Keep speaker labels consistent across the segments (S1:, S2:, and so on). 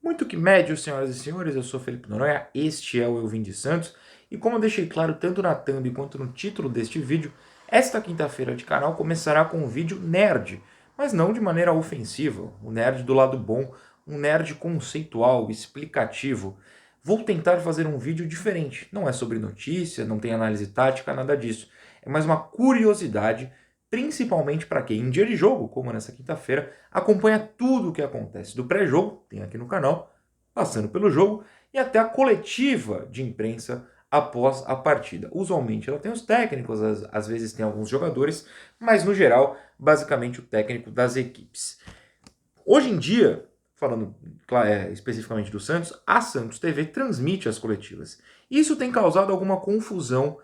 S1: Muito que médio, senhoras e senhores, eu sou Felipe Noronha, este é o Eu Vim de Santos, e como eu deixei claro tanto na thumb quanto no título deste vídeo, esta quinta-feira de canal começará com um vídeo nerd, mas não de maneira ofensiva, um nerd do lado bom, um nerd conceitual, explicativo. Vou tentar fazer um vídeo diferente, não é sobre notícia, não tem análise tática, nada disso, é mais uma curiosidade, principalmente para quem em dia de jogo, como nessa quinta-feira, acompanha tudo o que acontece do pré-jogo, tem aqui no canal, passando pelo jogo, e até a coletiva de imprensa após a partida. Usualmente ela tem os técnicos, às vezes tem alguns jogadores, mas no geral, basicamente o técnico das equipes. Hoje em dia, falando especificamente do Santos, a Santos TV transmite as coletivas. Isso tem causado alguma confusão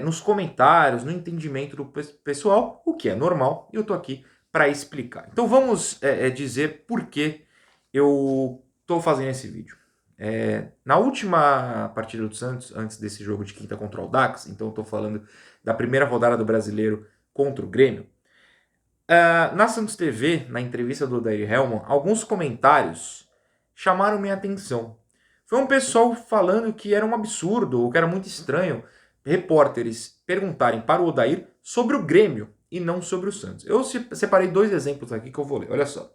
S1: nos comentários, no entendimento do pessoal, o que é normal, e eu estou aqui para explicar. Então vamos dizer por que eu estou fazendo esse vídeo. Na última partida do Santos, antes desse jogo de quinta contra o Dax, então eu estou falando da primeira rodada do Brasileiro contra o Grêmio, na Santos TV, na entrevista do Odair Hellmann, alguns comentários chamaram minha atenção. Foi um pessoal falando que era um absurdo, ou que era muito estranho, repórteres perguntarem para o Odair sobre o Grêmio e não sobre o Santos. Eu separei dois exemplos aqui que eu vou ler, olha só.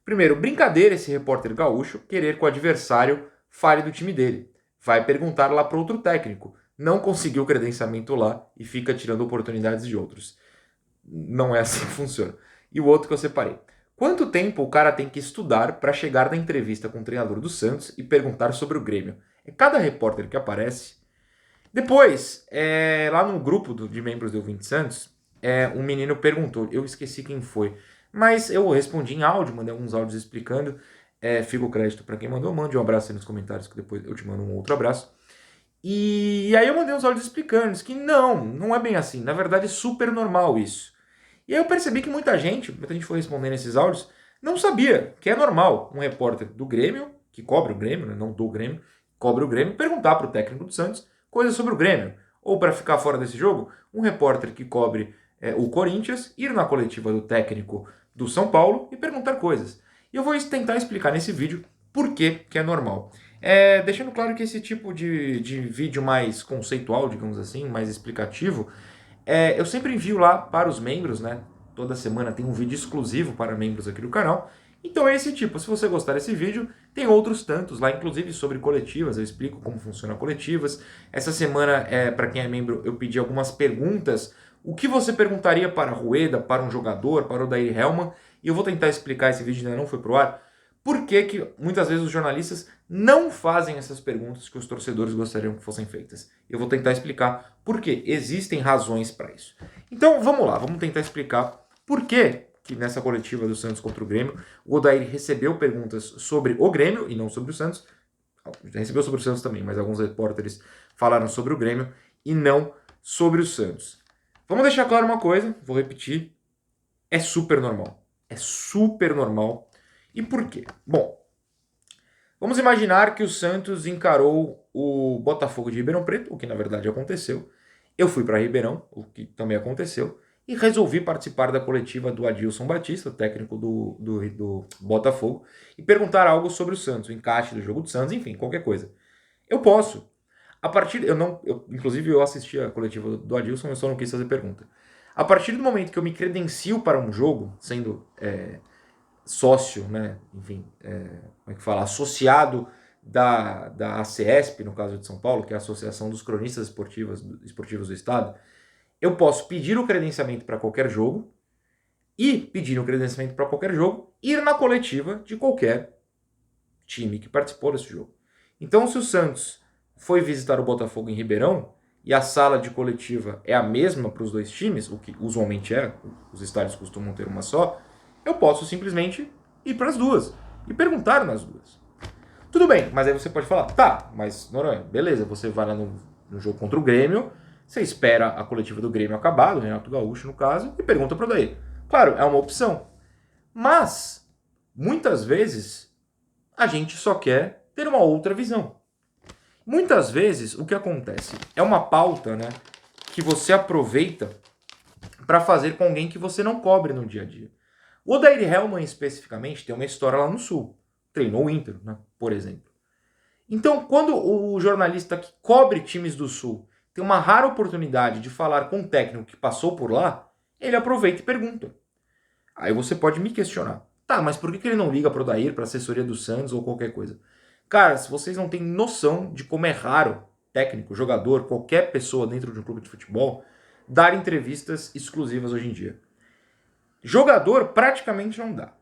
S1: Primeiro, brincadeira esse repórter gaúcho querer que o adversário fale do time dele. Vai perguntar lá para outro técnico. Não conseguiu credenciamento lá e fica tirando oportunidades de outros. Não é assim que funciona. E o outro que eu separei. Quanto tempo o cara tem que estudar para chegar na entrevista com o treinador do Santos e perguntar sobre o Grêmio? É cada repórter que aparece. Depois, lá no grupo de membros do Eu Vim de Santos, um menino perguntou, eu esqueci quem foi, mas eu respondi em áudio, mandei alguns áudios explicando, fica o crédito para quem mandou, mande um abraço aí nos comentários que depois eu te mando um outro abraço. E aí eu mandei uns áudios explicando, que não é bem assim, na verdade é super normal isso. E aí eu percebi que muita gente foi respondendo esses áudios, não sabia que é normal um repórter do Grêmio, que cobre o Grêmio, né, não do Grêmio, cobre o Grêmio, perguntar para o técnico do Santos coisas sobre o Grêmio. Ou para ficar fora desse jogo, um repórter que cobre o Corinthians ir na coletiva do técnico do São Paulo e perguntar coisas. E eu vou tentar explicar nesse vídeo por que é normal. Deixando claro que esse tipo de vídeo mais conceitual, digamos assim, mais explicativo, eu sempre envio lá para os membros, né? Toda semana tem um vídeo exclusivo para membros aqui do canal. Então é esse tipo, se você gostar desse vídeo, tem outros tantos lá, inclusive sobre coletivas, eu explico como funciona coletivas. Essa semana, para quem é membro, eu pedi algumas perguntas. O que você perguntaria para Rueda, para um jogador, para o Odair Hellmann? E eu vou tentar explicar, esse vídeo ainda não foi pro ar, por que muitas vezes os jornalistas não fazem essas perguntas que os torcedores gostariam que fossem feitas. Eu vou tentar explicar por quê. Existem razões para isso. Então vamos lá, vamos tentar explicar por que nessa coletiva do Santos contra o Grêmio, o Odair recebeu perguntas sobre o Grêmio e não sobre o Santos. Recebeu sobre o Santos também, mas alguns repórteres falaram sobre o Grêmio e não sobre o Santos. Vamos deixar claro uma coisa, vou repetir, é super normal. É super normal. E por quê? Bom, vamos imaginar que o Santos encarou o Botafogo de Ribeirão Preto, o que na verdade aconteceu. Eu fui para Ribeirão, o que também aconteceu, e resolvi participar da coletiva do Adilson Batista, técnico do Botafogo, e perguntar algo sobre o Santos, o encaixe do jogo do Santos, enfim, qualquer coisa. Eu posso. Inclusive eu assisti a coletiva do Adilson, eu só não quis fazer pergunta. A partir do momento que eu me credencio para um jogo, sendo sócio, né, enfim, como é que fala, associado da ACESP, no caso de São Paulo, que é a Associação dos Cronistas Esportivos do Estado, eu posso pedir o credenciamento para qualquer jogo e, pedir o credenciamento para qualquer jogo, ir na coletiva de qualquer time que participou desse jogo. Então, se o Santos foi visitar o Botafogo em Ribeirão e a sala de coletiva é a mesma para os dois times, o que usualmente os estádios costumam ter uma só, eu posso simplesmente ir para as duas e perguntar nas duas. Tudo bem, mas aí você pode falar, tá, mas Noronha, beleza, você vai lá no jogo contra o Grêmio, você espera a coletiva do Grêmio acabar, do Renato Gaúcho no caso, e pergunta para o Odair. Claro, é uma opção. Mas, muitas vezes, a gente só quer ter uma outra visão. Muitas vezes, o que acontece? É uma pauta, né, que você aproveita para fazer com alguém que você não cobre no dia a dia. O Odair Hellmann, especificamente, tem uma história lá no Sul. treinou o Inter, né, por exemplo. Então, quando o jornalista que cobre times do Sul tem uma rara oportunidade de falar com um técnico que passou por lá, ele aproveita e pergunta. Aí você pode me questionar. Tá, mas por que ele não liga para o Odair, para a assessoria do Santos ou qualquer coisa? Cara, se vocês não têm noção de como é raro técnico, jogador, qualquer pessoa dentro de um clube de futebol dar entrevistas exclusivas hoje em dia. Jogador praticamente não dá.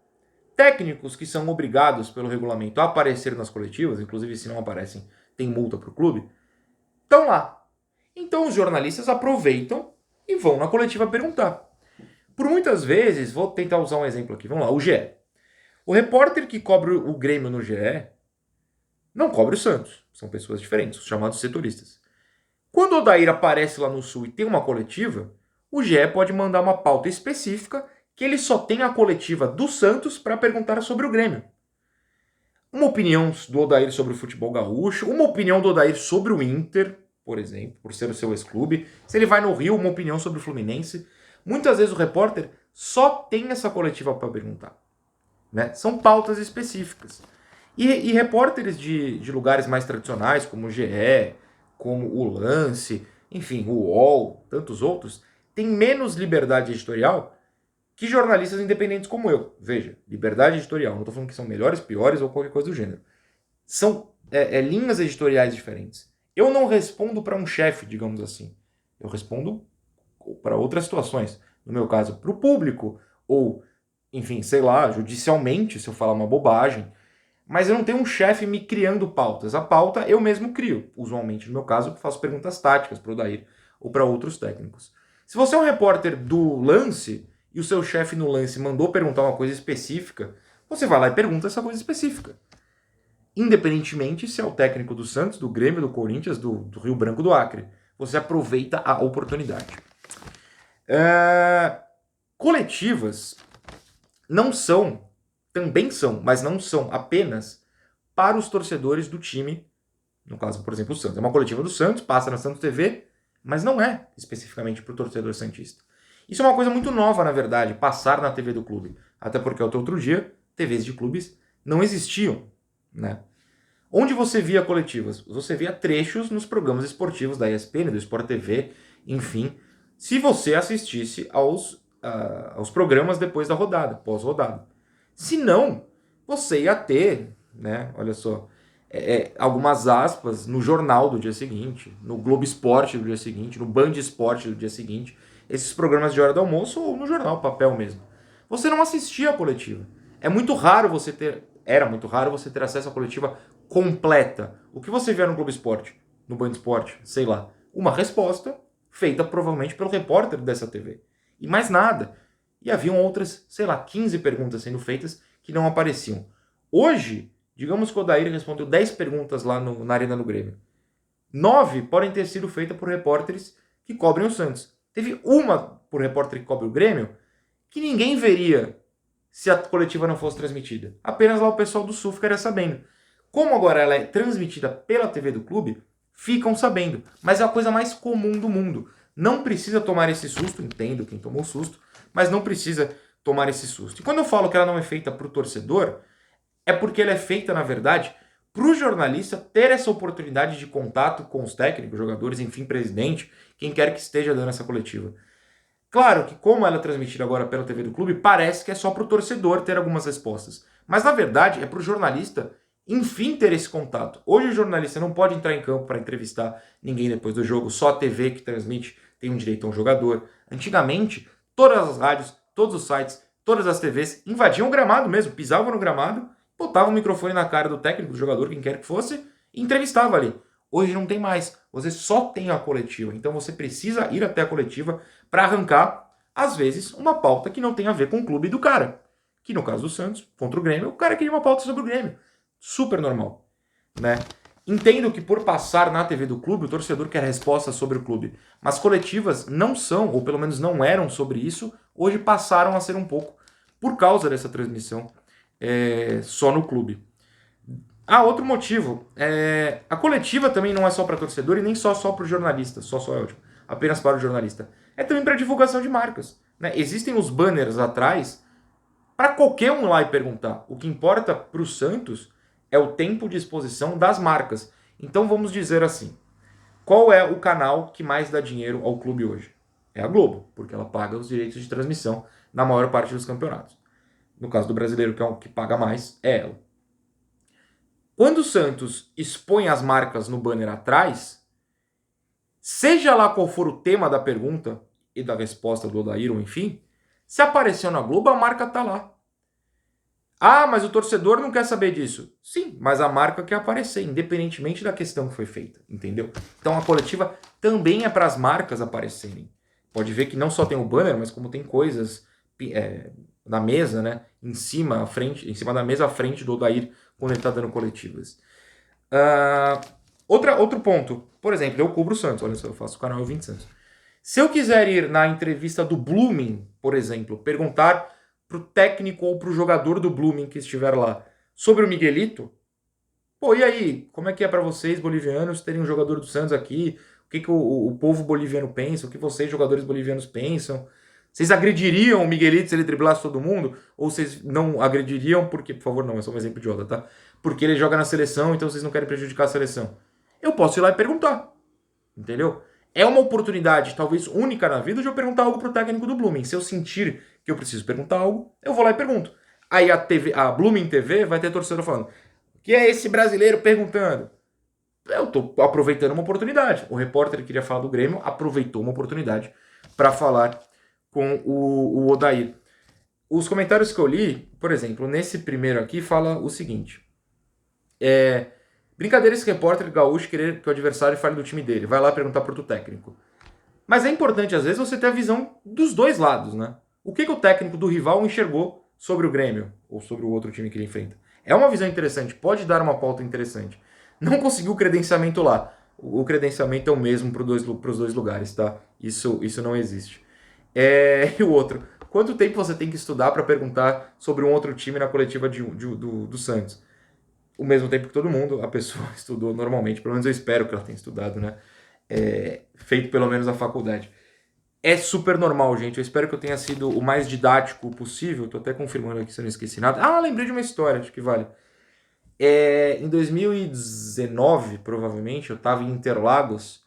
S1: Técnicos que são obrigados pelo regulamento a aparecer nas coletivas, inclusive se não aparecem tem multa para o clube, estão lá. Então os jornalistas aproveitam e vão na coletiva perguntar. Por muitas vezes, vou tentar usar um exemplo aqui, vamos lá, o GE. O repórter que cobre o Grêmio no GE não cobre o Santos, são pessoas diferentes, os chamados setoristas. Quando o Odair aparece lá no Sul e tem uma coletiva, o GE pode mandar uma pauta específica que ele só tem a coletiva do Santos para perguntar sobre o Grêmio. Uma opinião do Odair sobre o futebol gaúcho, uma opinião do Odair sobre o Inter, por exemplo, por ser o seu ex-clube. Se ele vai no Rio, uma opinião sobre o Fluminense. Muitas vezes o repórter só tem essa coletiva para perguntar. Né? São pautas específicas. E repórteres de lugares mais tradicionais, como o GE, como o Lance, enfim, o UOL, tantos outros, têm menos liberdade editorial que jornalistas independentes como eu. Veja, liberdade editorial, não estou falando que são melhores, piores ou qualquer coisa do gênero. São linhas editoriais diferentes. Eu não respondo para um chefe, digamos assim. Eu respondo para outras situações. No meu caso, para o público, ou, enfim, sei lá, judicialmente, se eu falar uma bobagem. Mas eu não tenho um chefe me criando pautas. A pauta eu mesmo crio. Usualmente, no meu caso, eu faço perguntas táticas para o Odair ou para outros técnicos. Se você é um repórter do Lance e o seu chefe no Lance mandou perguntar uma coisa específica, você vai lá e pergunta essa coisa específica. Independentemente se é o técnico do Santos, do Grêmio, do Corinthians, do Rio Branco, do Acre. Você aproveita a oportunidade. Coletivas não são, também são, mas não são apenas para os torcedores do time, no caso, por exemplo, o Santos. É uma coletiva do Santos, passa na Santos TV, mas não é especificamente para o torcedor santista. Isso é uma coisa muito nova, na verdade, passar na TV do clube. Até porque até outro dia, TVs de clubes não existiam, né? Onde você via coletivas? Você via trechos nos programas esportivos da ESPN, do Sport TV, enfim, se você assistisse aos programas depois da rodada, pós-rodada. Se não, você ia ter, né, olha só, algumas aspas no jornal do dia seguinte, no Globo Esporte do dia seguinte, no Band Esporte do dia seguinte, esses programas de hora do almoço ou no jornal, papel mesmo. Você não assistia a coletiva. Era muito raro você ter acesso à coletiva completa. O que você vê no Globo Esporte, no Band Esporte, sei lá, uma resposta feita provavelmente pelo repórter dessa TV. E mais nada. E haviam outras, sei lá, 15 perguntas sendo feitas que não apareciam. Hoje, digamos que o Odair respondeu 10 perguntas lá na Arena do Grêmio. 9 podem ter sido feitas por repórteres que cobrem o Santos. Teve uma por repórter que cobre o Grêmio que ninguém veria se a coletiva não fosse transmitida. Apenas lá o pessoal do Sul ficaria sabendo. Como agora ela é transmitida pela TV do clube, ficam sabendo. Mas é a coisa mais comum do mundo. Não precisa tomar esse susto, entendo quem tomou susto, mas não precisa tomar esse susto. E quando eu falo que ela não é feita para o torcedor, é porque ela é feita, na verdade, para o jornalista ter essa oportunidade de contato com os técnicos, jogadores, enfim, presidente, quem quer que esteja dando essa coletiva. Claro que como ela é transmitida agora pela TV do clube, parece que é só para o torcedor ter algumas respostas. Mas na verdade é para o jornalista, enfim, ter esse contato. Hoje o jornalista não pode entrar em campo para entrevistar ninguém depois do jogo, só a TV que transmite tem um direito a um jogador. Antigamente, todas as rádios, todos os sites, todas as TVs invadiam o gramado mesmo, pisavam no gramado, botavam o microfone na cara do técnico, do jogador, quem quer que fosse, e entrevistava ali. Hoje não tem mais. Você só tem a coletiva. Então você precisa ir até a coletiva para arrancar, às vezes, uma pauta que não tem a ver com o clube do cara. Que no caso do Santos, contra o Grêmio, o cara queria uma pauta sobre o Grêmio. Super normal. Né? Entendo que por passar na TV do clube, o torcedor quer respostas sobre o clube. Mas coletivas não são, ou pelo menos não eram sobre isso, hoje passaram a ser um pouco por causa dessa transmissão só no clube. Outro motivo. A coletiva também não é só para torcedor e nem só para o jornalista. Só é ótimo. Apenas para o jornalista. É também para divulgação de marcas. Né? Existem os banners atrás para qualquer um lá e perguntar. O que importa para o Santos é o tempo de exposição das marcas. Então vamos dizer assim, qual é o canal que mais dá dinheiro ao clube hoje? É a Globo, porque ela paga os direitos de transmissão na maior parte dos campeonatos. No caso do brasileiro, que é o que paga mais, é ela. Quando o Santos expõe as marcas no banner atrás, seja lá qual for o tema da pergunta e da resposta do Odair, ou enfim, se apareceu na Globo, a marca tá lá. Ah, mas o torcedor não quer saber disso. Sim, mas a marca quer aparecer, independentemente da questão que foi feita, entendeu? Então a coletiva também é para as marcas aparecerem. Pode ver que não só tem o banner, mas como tem coisas na mesa, né? Em cima da mesa à frente do Odair, quando ele está dando coletivas. Outro ponto. Por exemplo, eu cubro o Santos. Olha só, eu faço o canal Eu Vim de Santos. Se eu quiser ir na entrevista do Blooming, por exemplo, perguntar pro técnico ou pro jogador do Blooming que estiver lá sobre o Miguelito, pô, e aí, como é que é para vocês, bolivianos, terem um jogador do Santos aqui? O que o povo boliviano pensa? O que vocês, jogadores bolivianos, pensam? Vocês agrediriam o Miguelito se ele driblasse todo mundo? Ou vocês não agrediriam porque, por favor, não, é só um exemplo idiota, tá? Porque ele joga na seleção, então vocês não querem prejudicar a seleção. Eu posso ir lá e perguntar, entendeu? É uma oportunidade, talvez única na vida, de eu perguntar algo pro técnico do Blooming. Se eu sentir que eu preciso perguntar algo, eu vou lá e pergunto. Aí a Blooming TV vai ter torcedor falando: o que é esse brasileiro perguntando? Eu tô aproveitando uma oportunidade. O repórter que queria falar do Grêmio aproveitou uma oportunidade para falar com o Odair. Os comentários que eu li, por exemplo, nesse primeiro aqui, fala o seguinte: brincadeira esse repórter gaúcho querer que o adversário fale do time dele. Vai lá perguntar pro outro técnico. Mas é importante, às vezes, você ter a visão dos dois lados, né? O que o técnico do rival enxergou sobre o Grêmio, ou sobre o outro time que ele enfrenta. É uma visão interessante, pode dar uma pauta interessante. Não conseguiu o credenciamento lá. O credenciamento é o mesmo para os dois lugares, tá? Isso não existe. E o outro, quanto tempo você tem que estudar para perguntar sobre um outro time na coletiva do Santos? O mesmo tempo que todo mundo, a pessoa estudou normalmente, pelo menos eu espero que ela tenha estudado, né? Feito pelo menos a faculdade. É super normal, gente. Eu espero que eu tenha sido o mais didático possível. Tô até confirmando aqui se eu não esqueci nada. Ah, lembrei de uma história, acho que vale. Em 2019, provavelmente, eu estava em Interlagos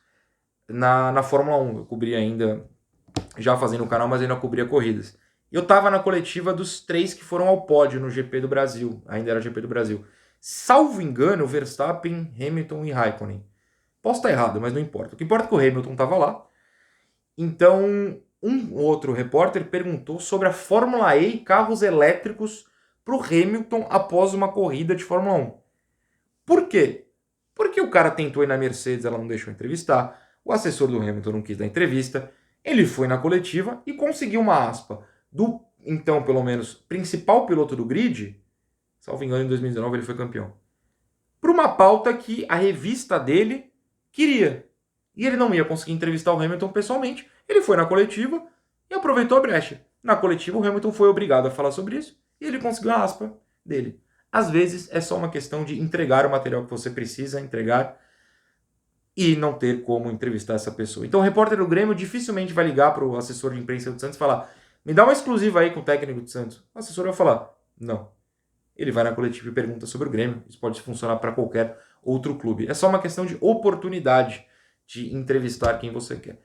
S1: na Fórmula 1. Eu cobri ainda, já fazendo o canal, mas ainda cobria corridas. Eu estava na coletiva dos 3 que foram ao pódio no GP do Brasil. Ainda era GP do Brasil. Salvo engano, Verstappen, Hamilton e Raikkonen. Posso estar errado, mas não importa. O que importa é que o Hamilton estava lá. Então, um outro repórter perguntou sobre a Fórmula E e carros elétricos para o Hamilton após uma corrida de Fórmula 1. Por quê? Porque o cara tentou ir na Mercedes, ela não deixou entrevistar, o assessor do Hamilton não quis dar entrevista, ele foi na coletiva e conseguiu uma aspa do, então, pelo menos, principal piloto do grid, salvo engano, em 2019 ele foi campeão, para uma pauta que a revista dele queria. E ele não ia conseguir entrevistar o Hamilton pessoalmente. Ele foi na coletiva e aproveitou a brecha. Na coletiva, o Hamilton foi obrigado a falar sobre isso e ele conseguiu a aspa dele. Às vezes, é só uma questão de entregar o material que você precisa entregar e não ter como entrevistar essa pessoa. Então, o repórter do Grêmio dificilmente vai ligar para o assessor de imprensa do Santos e falar: me dá uma exclusiva aí com o técnico do Santos. O assessor vai falar: não. Ele vai na coletiva e pergunta sobre o Grêmio. Isso pode funcionar para qualquer outro clube. É só uma questão de oportunidade de entrevistar quem você quer.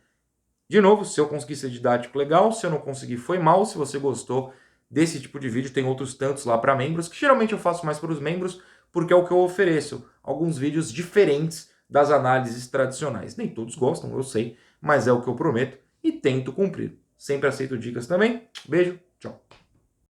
S1: De novo, se eu conseguir ser didático, legal. Se eu não conseguir, foi mal. Se você gostou desse tipo de vídeo, tem outros tantos lá para membros, que geralmente eu faço mais para os membros, porque é o que eu ofereço. Alguns vídeos diferentes das análises tradicionais. Nem todos gostam, eu sei, mas é o que eu prometo e tento cumprir. Sempre aceito dicas também. Beijo, tchau.